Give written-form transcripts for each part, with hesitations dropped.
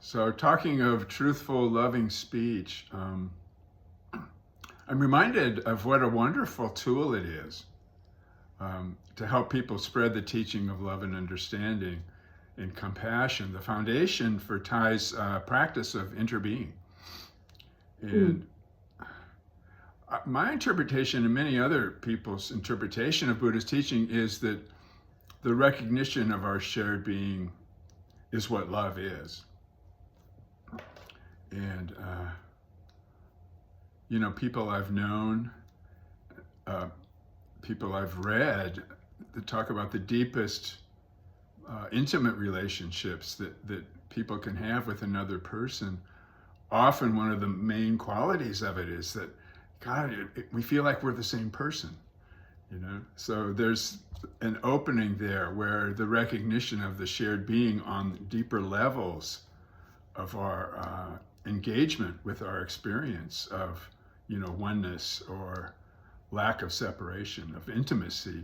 So talking of truthful, loving speech, I'm reminded of what a wonderful tool it is to help people spread the teaching of love and understanding and compassion, the foundation for Thay's practice of interbeing. Mm. And my interpretation and many other people's interpretation of Buddha's teaching is that the recognition of our shared being is what love is. And, people I've known, people I've read that talk about the deepest intimate relationships that people can have with another person. Often one of the main qualities of it is that, God, we feel like we're the same person, So there's an opening there where the recognition of the shared being on deeper levels of our engagement with our experience of, oneness or lack of separation, of intimacy.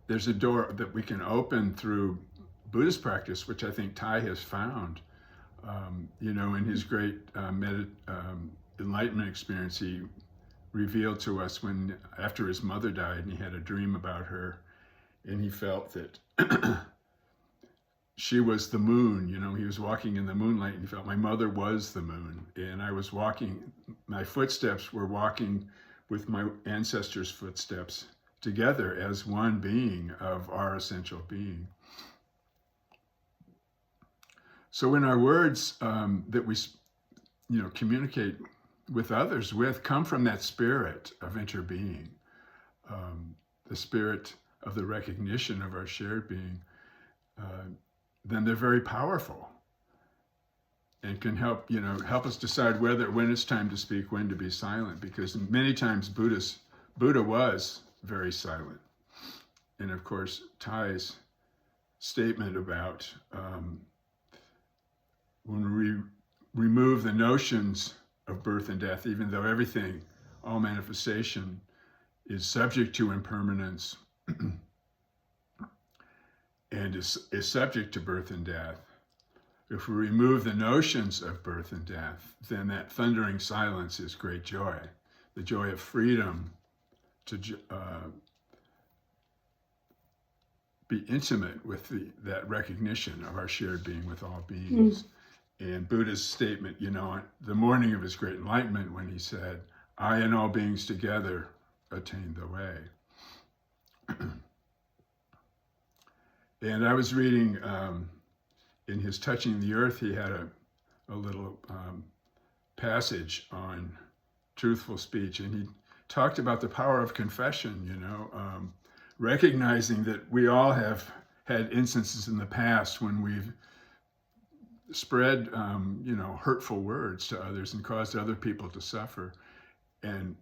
There's a door that we can open through Buddhist practice, which I think Thay has found. In his great enlightenment experience, he revealed to us when, after his mother died, and he had a dream about her, and he felt that she was the moon. He was walking in the moonlight, and he felt my mother was the moon, and I was walking. My footsteps were walking with my ancestors' footsteps together as one being of our essential being. So in our words that we, communicate with others with, come from that spirit of interbeing, the spirit of the recognition of our shared being, then they're very powerful and can help us decide when it's time to speak, when to be silent, because many times Buddha was very silent. And of course, Thay's statement about when we remove the notions of birth and death, even though everything, all manifestation, is subject to impermanence and is subject to birth and death. If we remove the notions of birth and death, then that thundering silence is great joy, the joy of freedom to be intimate with that recognition of our shared being with all beings. And Buddha's statement, the morning of his great enlightenment, when he said, I and all beings together attain the way. And I was reading in his Touching the Earth, he had a little passage on truthful speech, and he talked about the power of confession, recognizing that we all have had instances in the past when we've spread, hurtful words to others and caused other people to suffer. And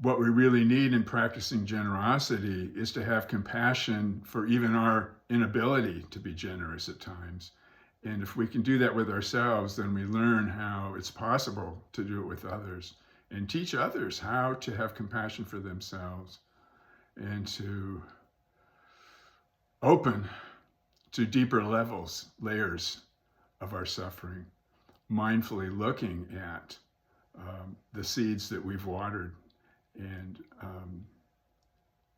what we really need in practicing generosity is to have compassion for even our inability to be generous at times. And if we can do that with ourselves, then we learn how it's possible to do it with others and teach others how to have compassion for themselves and to open to deeper layers of our suffering, mindfully looking at the seeds that we've watered and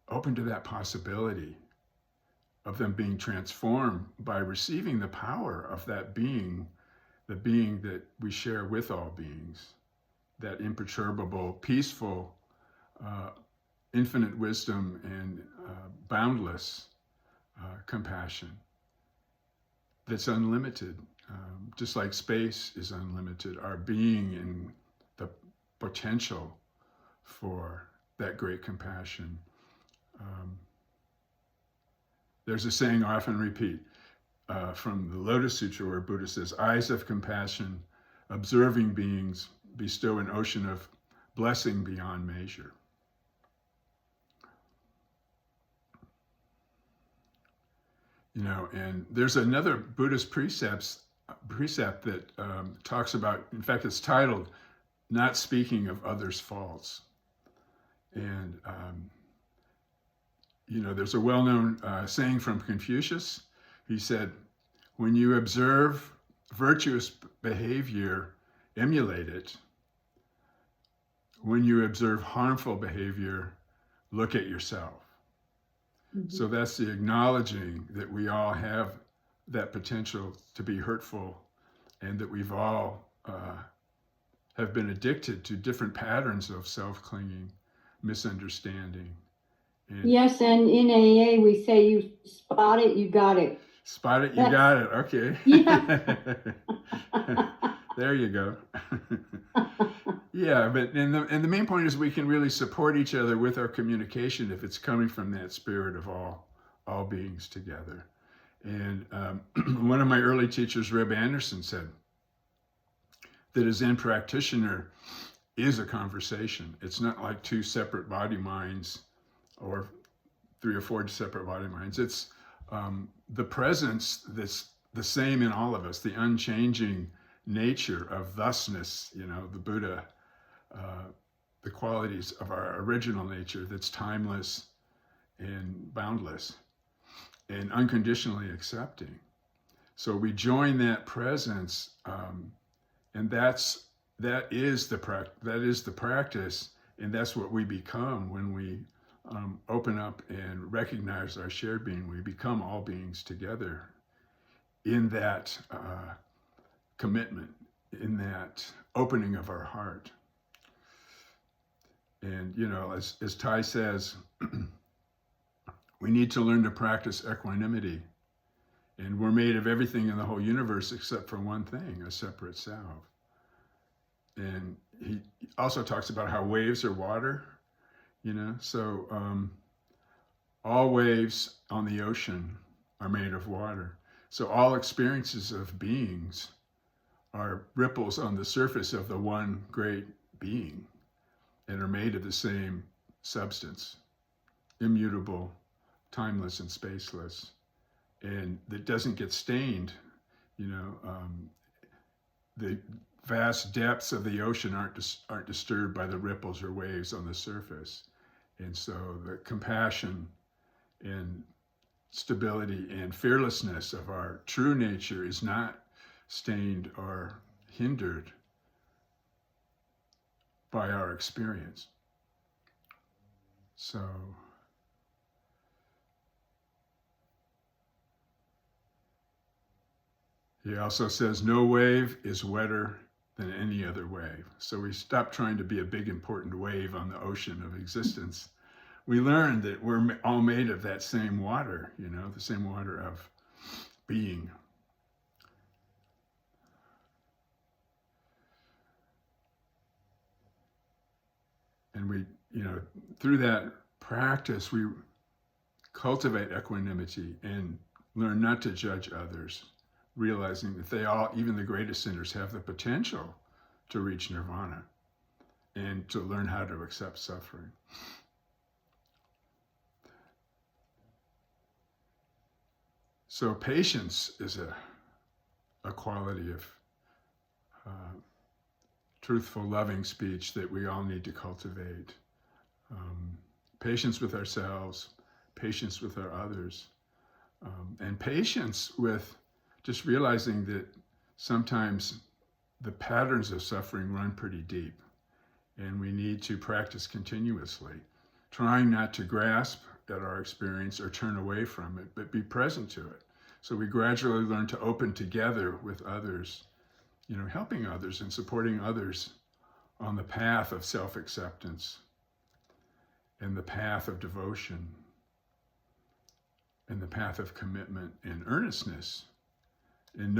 open to that possibility of them being transformed by receiving the power of that being, the being that we share with all beings, that imperturbable, peaceful, infinite wisdom and boundless compassion that's unlimited, just like space is unlimited. Our being and the potential for that great compassion. There's a saying I often repeat from the Lotus Sutra where Buddha says, eyes of compassion, observing beings bestow an ocean of blessing beyond measure. And there's another Buddhist precept that talks about, in fact, it's titled, Not Speaking of Others' Faults. And, there's a well-known saying from Confucius. He said, When you observe virtuous behavior, emulate it. When you observe harmful behavior, look at yourself. Mm-hmm. So that's the acknowledging that we all have that potential to be hurtful, and that we've all have been addicted to different patterns of self-clinging, misunderstanding. Yes, and in AA we say you spot it, you got it. Spot it, you got it. Okay. Yeah. There you go. Yeah, but and the main point is we can really support each other with our communication if it's coming from that spirit of all beings together. And one of my early teachers, Reb Anderson, said that a Zen practitioner is a conversation. It's not like two separate body minds or 3 or 4 separate body minds. It's the presence that's the same in all of us, the unchanging nature of thusness, the Buddha, the qualities of our original nature that's timeless and boundless and unconditionally accepting. So we join that presence, and that is the practice, and that's what we become when we open up and recognize our shared being. We become all beings together in that commitment, in that opening of our heart. And, as Ty says, we need to learn to practice equanimity. And we're made of everything in the whole universe except for one thing, a separate self. And he also talks about how waves are water, so all waves on the ocean are made of water. So all experiences of beings are ripples on the surface of the one great being and are made of the same substance, immutable, timeless, and spaceless, and that doesn't get stained. The vast depths of the ocean aren't disturbed by the ripples or waves on the surface. And so the compassion and stability and fearlessness of our true nature is not stained or hindered by our experience. So he also says no wave is wetter than any other wave. So we stop trying to be a big important wave on the ocean of existence. We learn that we're all made of that same water, the same water of being. And we, through that practice, we cultivate equanimity and learn not to judge others, realizing that they all, even the greatest sinners, have the potential to reach nirvana and to learn how to accept suffering. So patience is a quality of truthful, loving speech that we all need to cultivate. Patience with ourselves, patience with our others, and patience with just realizing that sometimes the patterns of suffering run pretty deep, and we need to practice continuously, trying not to grasp at our experience or turn away from it, but be present to it. So we gradually learn to open together with others, helping others and supporting others on the path of self-acceptance and the path of devotion and the path of commitment and earnestness, and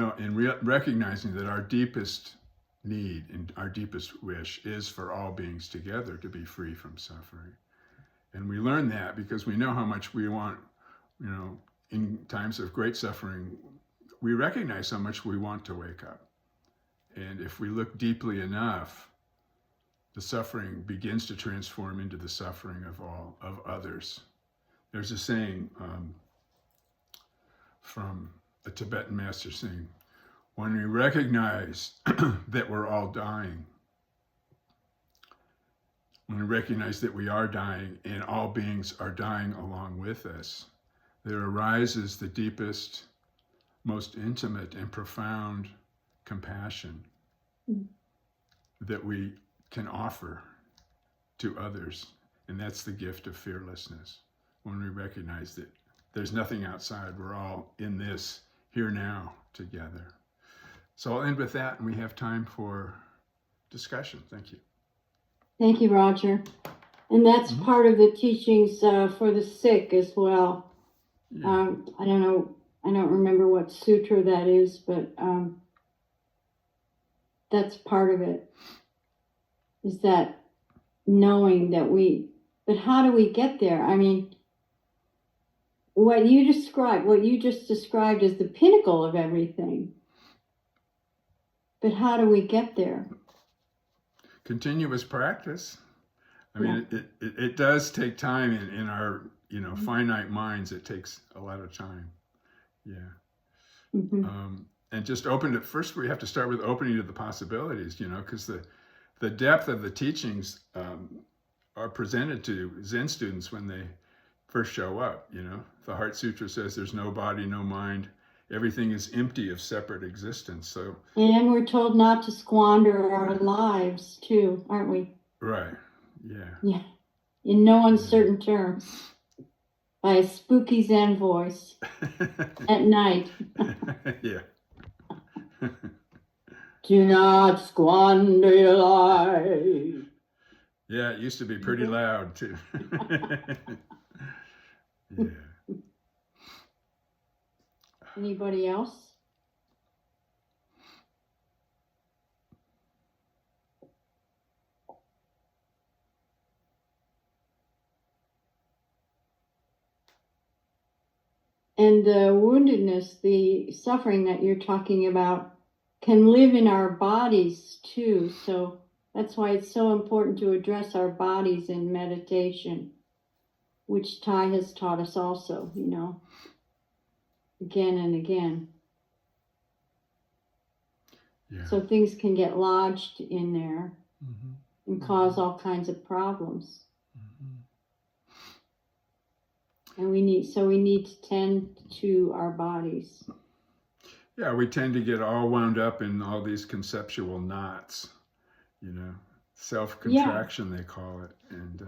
recognizing that our deepest need and our deepest wish is for all beings together to be free from suffering. And we learn that because we know how much we want, in times of great suffering, we recognize how much we want to wake up. And if we look deeply enough, the suffering begins to transform into the suffering of others. There's a saying from a Tibetan master saying, when we recognize that we're all dying, when we recognize that we are dying and all beings are dying along with us, there arises the deepest most intimate and profound compassion that we can offer to others. And that's the gift of fearlessness. When we recognize that there's nothing outside, we're all in this here now together. So I'll end with that, and we have time for discussion. Thank you. Thank you, Roger. And that's part of the teachings for the sick as well. Yeah. I don't remember what sutra that is, but that's part of it, is that knowing that but how do we get there? I mean, what you just described is the pinnacle of everything. But how do we get there? Continuous practice. I mean, it does take time in our, finite minds. It takes a lot of time. Yeah. And just first we have to start with opening to the possibilities, because the depth of the teachings are presented to Zen students when they first show up. The Heart Sutra says there's no body, no mind. Everything is empty of separate existence. So, and we're told not to squander our lives too, aren't we? Right. Yeah. Yeah. In no uncertain terms. By a spooky Zen voice at night. Yeah. Do not squander your life. Yeah, it used to be pretty loud too. Yeah. Anybody else? And the woundedness, the suffering that you're talking about, can live in our bodies too. So that's why it's so important to address our bodies in meditation, which Thai has taught us also, again and again. Yeah. So things can get lodged in there and cause all kinds of problems. And we need to tend to our bodies. Yeah, we tend to get all wound up in all these conceptual knots, self-contraction, they call it. And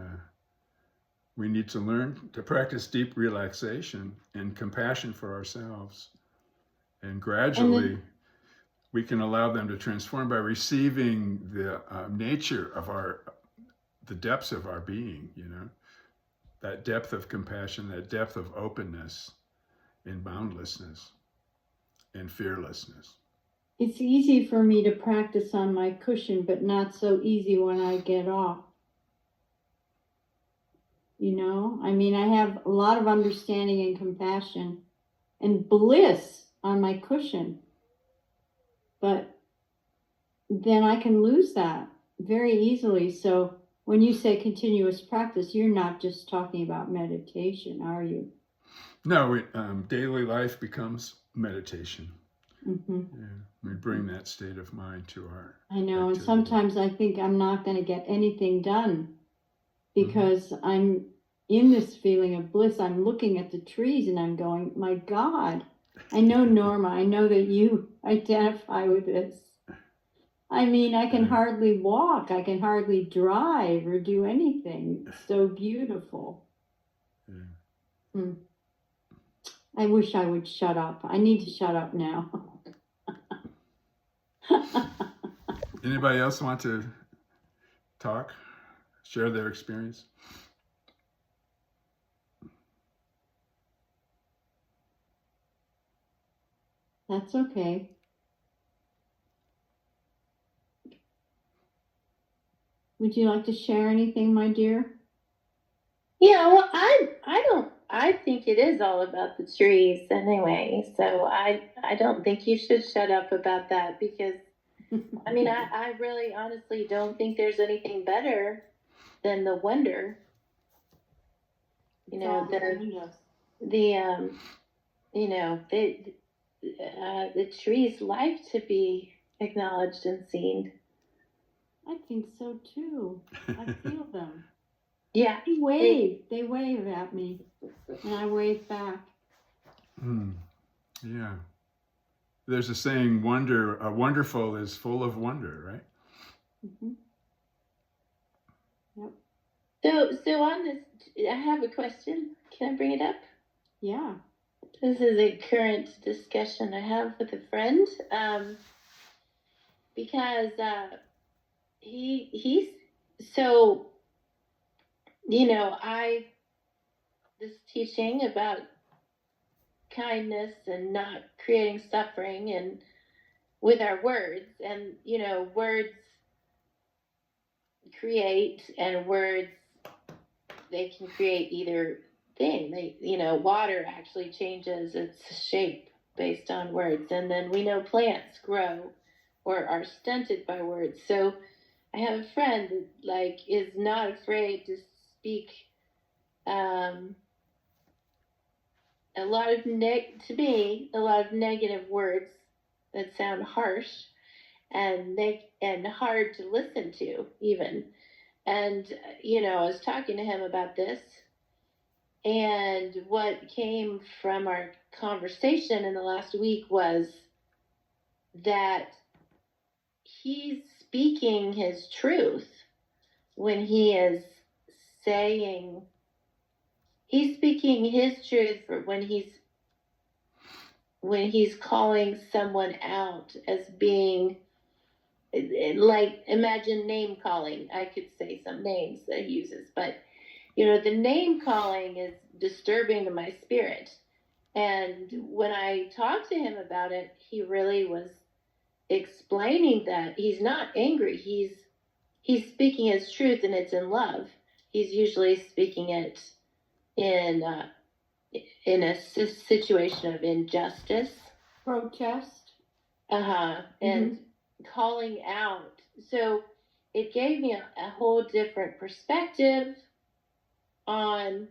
we need to learn to practice deep relaxation and compassion for ourselves. And gradually, we can allow them to transform by receiving the nature of the depths of our being, that depth of compassion, that depth of openness and boundlessness and fearlessness. It's easy for me to practice on my cushion, but not so easy when I get off. I mean, I have a lot of understanding and compassion and bliss on my cushion, but then I can lose that very easily. So when you say continuous practice, you're not just talking about meditation, are you? No, daily life becomes meditation. Yeah, we bring that state of mind to our I know, activity. and sometimes I think I'm not going to get anything done because I'm in this feeling of bliss. I'm looking at the trees and I'm going, my God. I know, Norma, I know that you identify with this. I mean, I can hardly walk. I can hardly drive or do anything. It's so beautiful. I wish I would shut up. I need to shut up now. Anybody else want to talk, share their experience? That's okay. Would you like to share anything, my dear? Yeah, well, I think it is all about the trees anyway. So I don't think you should shut up about that because, I mean, I really honestly don't think there's anything better than the wonder. The tree's life to be acknowledged and seen. I think so too. I feel them. Yeah. They wave at me and I wave back. Yeah. there's a saying, wonderful is full of wonder, right? Mm-hmm. Yep. So on this, I have a question. Can I bring it up? Yeah. This is a current discussion I have with a friend, because he's so, this teaching about kindness and not creating suffering and with our words, and words create, and words, they can create either thing. Water actually changes its shape based on words, and then we know plants grow or are stunted by words. So I have a friend that is not afraid to speak a lot of to me a lot of negative words that sound harsh and hard to listen to even. And I was talking to him about this, and what came from our conversation in the last week was that he's speaking his truth when he is saying, he's speaking his truth for when he's calling someone out as being, like, imagine name calling. I could say some names that he uses, but the name calling is disturbing to my spirit. And when I talked to him about it, he really was explaining that he's not angry. He's speaking his truth, and it's in love. He's usually speaking it in a situation of injustice, Protest. and calling out. So it gave me a whole different perspective on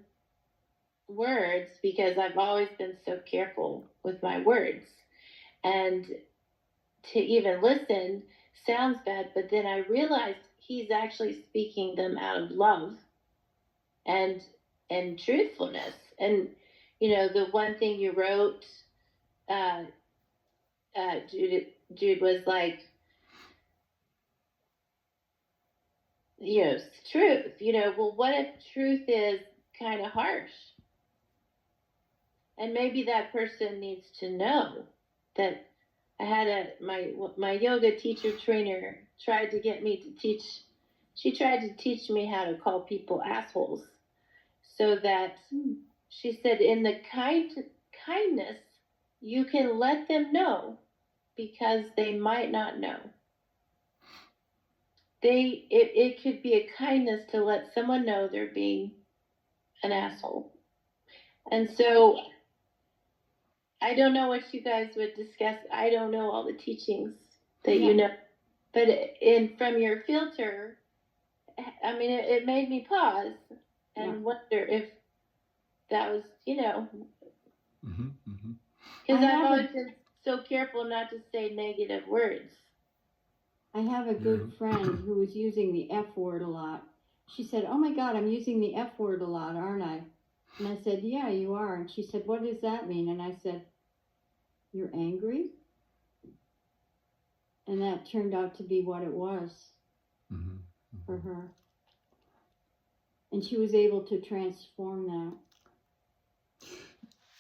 words, because I've always been so careful with my words, and to even listen sounds bad, but then I realized he's actually speaking them out of love and truthfulness. And the one thing you wrote, Jude, was like, truth. Well, what if truth is kind of harsh? And maybe that person needs to know that. I had my yoga teacher trainer tried to get me to teach. She tried to teach me how to call people assholes, so that she said, in the kindness, you can let them know, because they might not know. It could be a kindness to let someone know they're being an asshole. And so I don't know what you guys would discuss. I don't know all the teachings that but from your filter, I mean, it made me pause and wonder if that was, because I've always been so careful not to say negative words. I have a good friend who was using the F word a lot. She said, "Oh my God, I'm using the F word a lot, aren't I?" And I said, "Yeah, you are." And she said, "What does that mean?" And I said, "You're angry?" And that turned out to be what it was for her. And she was able to transform that.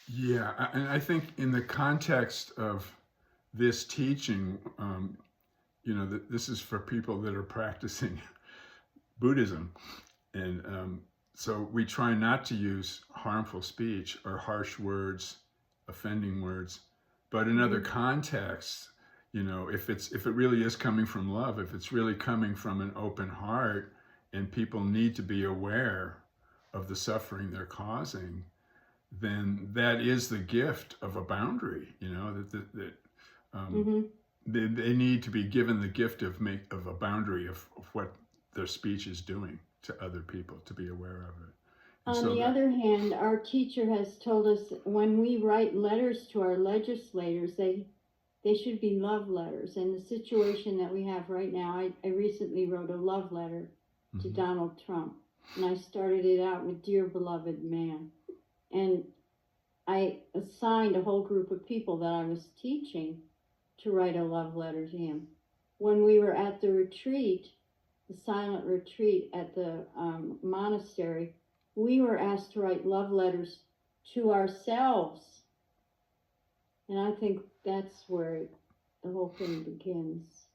Yeah, and I think in the context of this teaching, this is for people that are practicing Buddhism. And so we try not to use harmful speech or harsh words, offending words. But in other contexts, if it really is coming from love, if it's really coming from an open heart, and people need to be aware of the suffering they're causing, then that is the gift of a boundary. They need to be given the gift of a boundary of what their speech is doing to other people, to be aware of it. On the other hand, our teacher has told us when we write letters to our legislators, they should be love letters. And the situation that we have right now, I recently wrote a love letter to Donald Trump. And I started it out with, "Dear beloved man." And I assigned a whole group of people that I was teaching. to write a love letter to him. When we were at the retreat, the silent retreat at the monastery, we were asked to write love letters to ourselves. And I think that's where the whole thing begins,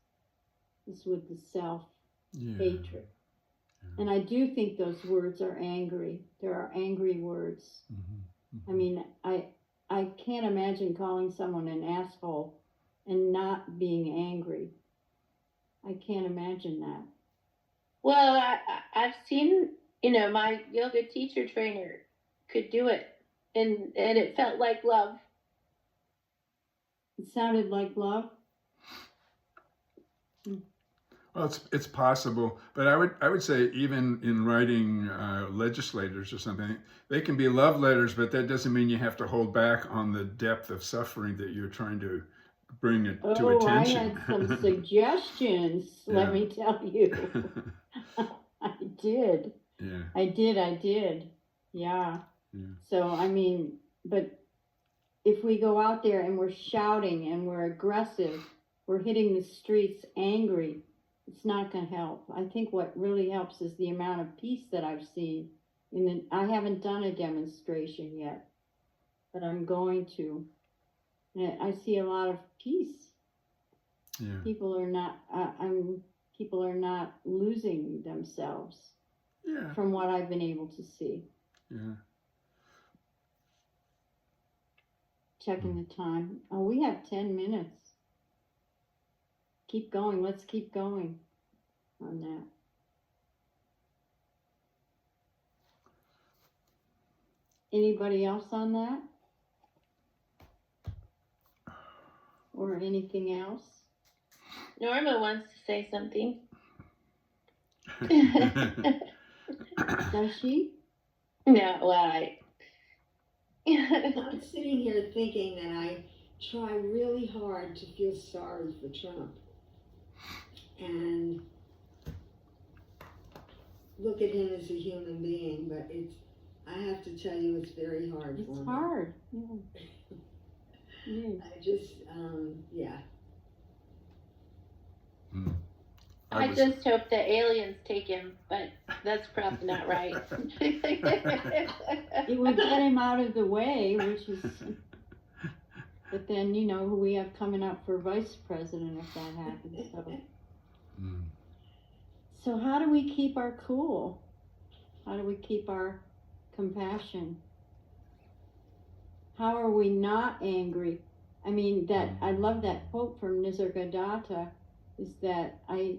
is with the self-hatred. Yeah. And I do think those words are angry. There are angry words. I mean, I can't imagine calling someone an asshole and not being angry. I can't imagine that. Well, I've seen, my yoga teacher trainer could do it, and it felt like love. It sounded like love. Well, it's possible, but I would say even in writing legislators or something, they can be love letters, but that doesn't mean you have to hold back on the depth of suffering that you're trying to bring it to attention. I had some suggestions, let me tell you. I did. Yeah. I did. Yeah. So, I mean, but if we go out there and we're shouting and we're aggressive, we're hitting the streets angry, it's not going to help. I think what really helps is the amount of peace that I've seen. I haven't done a demonstration yet, but I'm going to. And I see a lot of peace. Yeah. People are not losing themselves. Yeah. From what I've been able to see. Yeah. Checking the time. Oh, we have 10 minutes. Keep going. Let's keep going on that. Anybody else on that? Or anything else? Norma wants to say something. Does she? No, well, I'm sitting here thinking that I try really hard to feel sorry for Trump and look at him as a human being, but I have to tell you, it's very hard for me. It's hard. Yeah. I just, yeah. I just hope the aliens take him, but that's probably not right. It would get him out of the way, which is, but then, who we have coming up for vice president if that happens. So how do we keep our cool? How do we keep our compassion? How are we not angry? I mean, I love that quote from Nisargadatta, is that I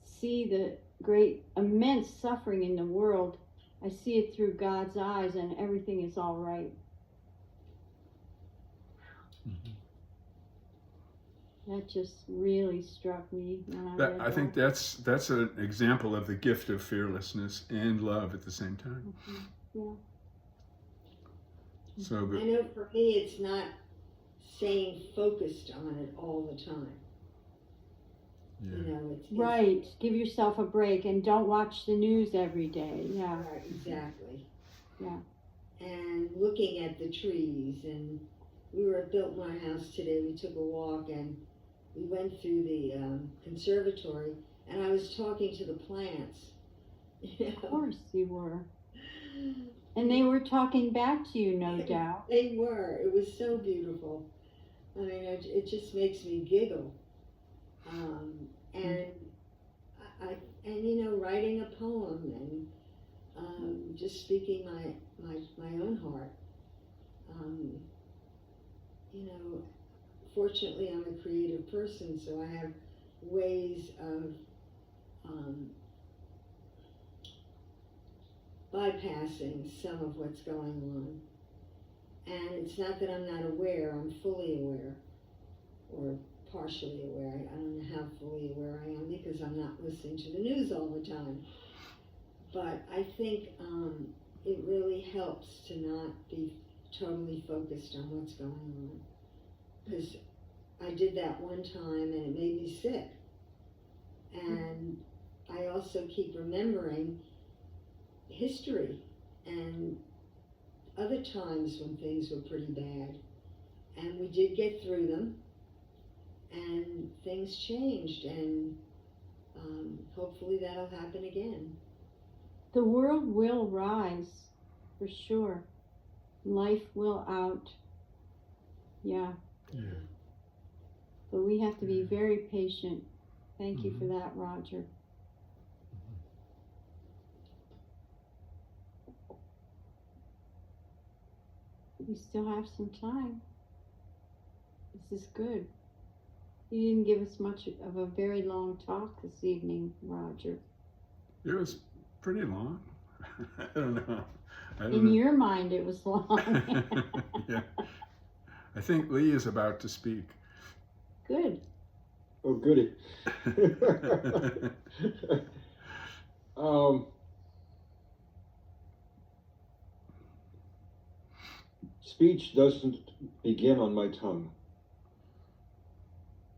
see the great, immense suffering in the world. I see it through God's eyes and everything is all right. That just really struck me when I read that. I think that's an example of the gift of fearlessness and love at the same time. Yeah. So I know for me, it's not staying focused on it all the time. Yeah. It's right. Give yourself a break and don't watch the news every day. Yeah. Right, exactly. Yeah. And looking at the trees, and we were at Biltmore House today. We took a walk and we went through the conservatory, and I was talking to the plants. Of course you were. And they were talking back to you, no doubt. They were. It was so beautiful. I mean, it just makes me giggle. And writing a poem and just speaking my own heart. Fortunately, I'm a creative person, so I have ways of bypassing some of what's going on. And it's not that I'm not aware, I'm fully aware, or partially aware. I don't know how fully aware I am because I'm not listening to the news all the time. But I think it really helps to not be totally focused on what's going on. Because I did that one time and it made me sick. And I also keep remembering history and other times when things were pretty bad. And we did get through them. and things changed, and hopefully that'll happen again. The world will rise, for sure. Life will out. Yeah. Yeah. But we have to be very patient. Thank you for that, Roger. We still have some time. This is good. You didn't give us much of a very long talk this evening, Roger. It was pretty long. I don't know. In your mind, it was long. Yeah. I think Lee is about to speak. Good. Oh, goody. Speech doesn't begin on my tongue.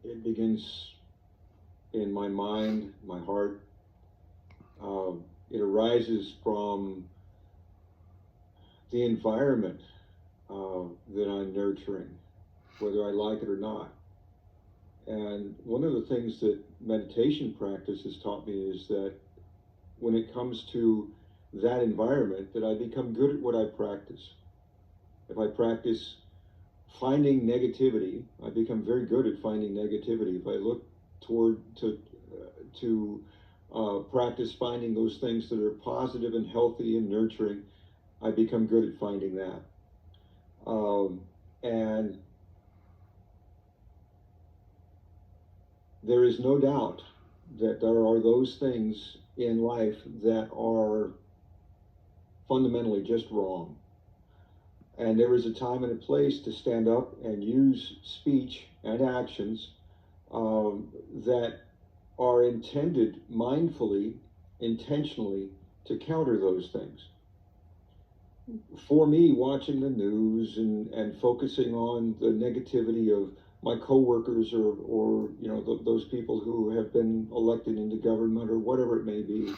It begins in my mind, my heart. It arises from the environment that I'm nurturing, whether I like it or not. And one of the things that meditation practice has taught me is that when it comes to that environment, that I become good at what I practice. If I practice finding negativity, I become very good at finding negativity. If I look toward to practice finding those things that are positive and healthy and nurturing, I become good at finding that. And there is no doubt that there are those things in life that are fundamentally just wrong. And there is a time and a place to stand up and use speech and actions that are intended mindfully, intentionally, to counter those things. For me, watching the news and focusing on the negativity of my coworkers or you know those people who have been elected into government or whatever it may be,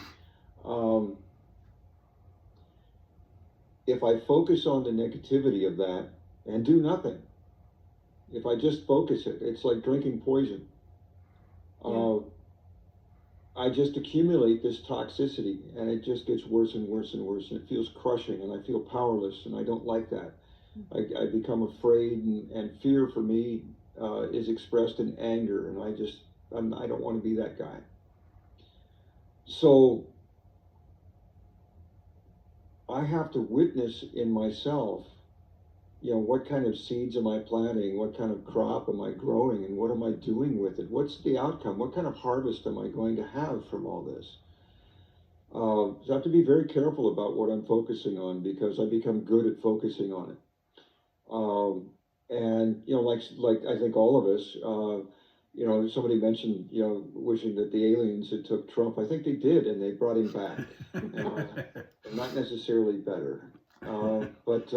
if I focus on the negativity of that and do nothing, if I just focus it, it's like drinking poison. I just accumulate this toxicity, and it just gets worse and worse and worse, and it feels crushing, and I feel powerless, and I don't like that. I become afraid, and fear for me is expressed in anger, and I don't want to be that guy. So I have to witness in myself, you know, what kind of seeds am I planting? What kind of crop am I growing? And what am I doing with it? What's the outcome? What kind of harvest am I going to have from all this? So I have to be very careful about what I'm focusing on, because I become good at focusing on it. And, you know, like I think all of us, you know, somebody mentioned, you know, wishing that the aliens had took Trump. I think they did, and they brought him back. Not necessarily better. But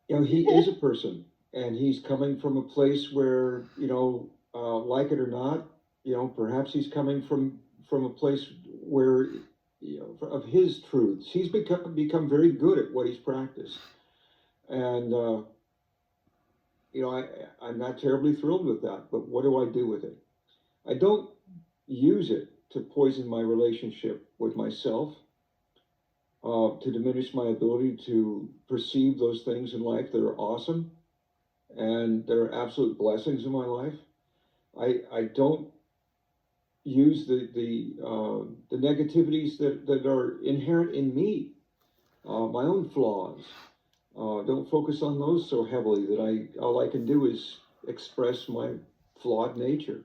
you know, he is a person, and he's coming from a place where, you know, like it or not, you know, perhaps he's coming from a place where, you know, of his truths. He's become very good at what he's practiced, and you know, I'm not terribly thrilled with that. But what do I do with it? I don't use it to poison my relationship with myself. To diminish my ability to perceive those things in life that are awesome and that are absolute blessings in my life. I don't use the negativities that are inherent in me, my own flaws. Don't focus on those so heavily that all I can do is express my flawed nature.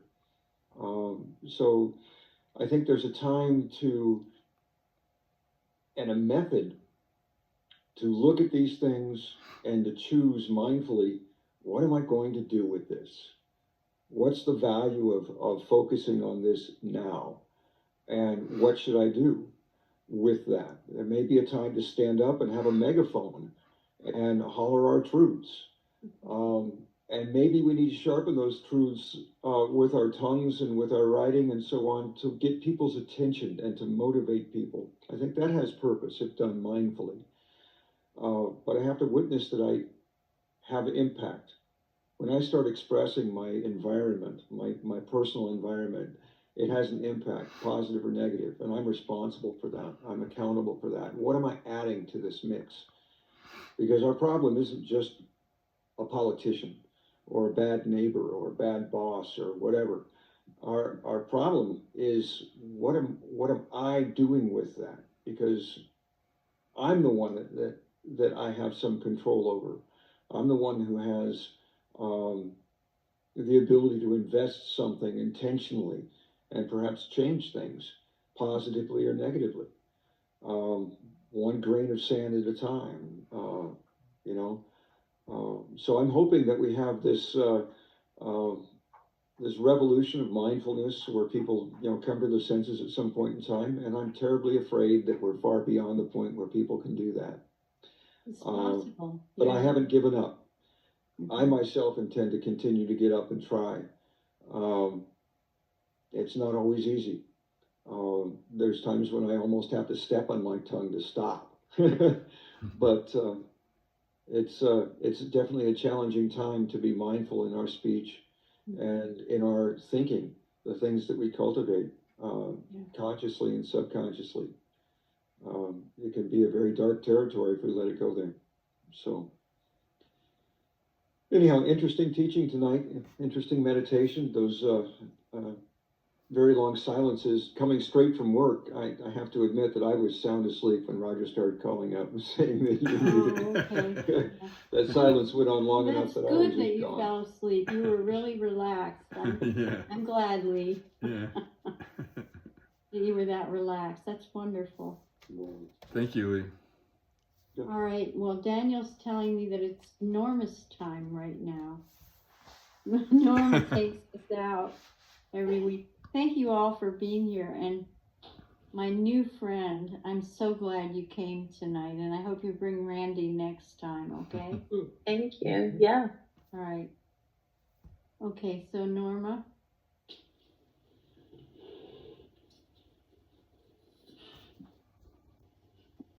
So I think there's a time and a method to look at these things and to choose mindfully, what am I going to do with this? What's the value of focusing on this now? And what should I do with that? There may be a time to stand up and have a megaphone and holler our truths. And maybe we need to sharpen those truths with our tongues and with our writing and so on to get people's attention and to motivate people. I think that has purpose if done mindfully. But I have to witness that I have impact when I start expressing my environment, my personal environment, it has an impact, positive or negative, and I'm responsible for that. I'm accountable for that. What am I adding to this mix? Because our problem isn't just a politician or a bad neighbor or a bad boss or whatever. Our problem is what am I doing with that? Because I'm the one that I have some control over. I'm the one who has the ability to invest something intentionally and perhaps change things positively or negatively. One grain of sand at a time, you know. So I'm hoping that we have this this revolution of mindfulness where people, you know, come to their senses at some point in time, and I'm terribly afraid that we're far beyond the point where people can do that. It's possible. But I Yeah. haven't given up. Mhm. I myself intend to continue to get up and try. It's not always easy. There's times when I almost have to step on my tongue to stop. But it's definitely a challenging time to be mindful in our speech and in our thinking, the things that we cultivate consciously and subconsciously. It can be a very dark territory if we let it go there. So anyhow, interesting teaching tonight, interesting meditation, those very long silences coming straight from work. I have to admit that I was sound asleep when Roger started calling up and saying that you needed Okay. that silence went on long enough That's that I was good that just you gone. fell asleep. You were really relaxed. Yeah. I'm glad, Lee, Yeah. that you were that relaxed. That's wonderful. Thank you, Lee. All right. Well, Daniel's telling me that it's Norma's time right now. Norma takes us out every week. Thank you all for being here. And my new friend, I'm so glad you came tonight. And I hope you bring Randy next time, okay? Thank you. Yeah. All right. Okay, so Norma.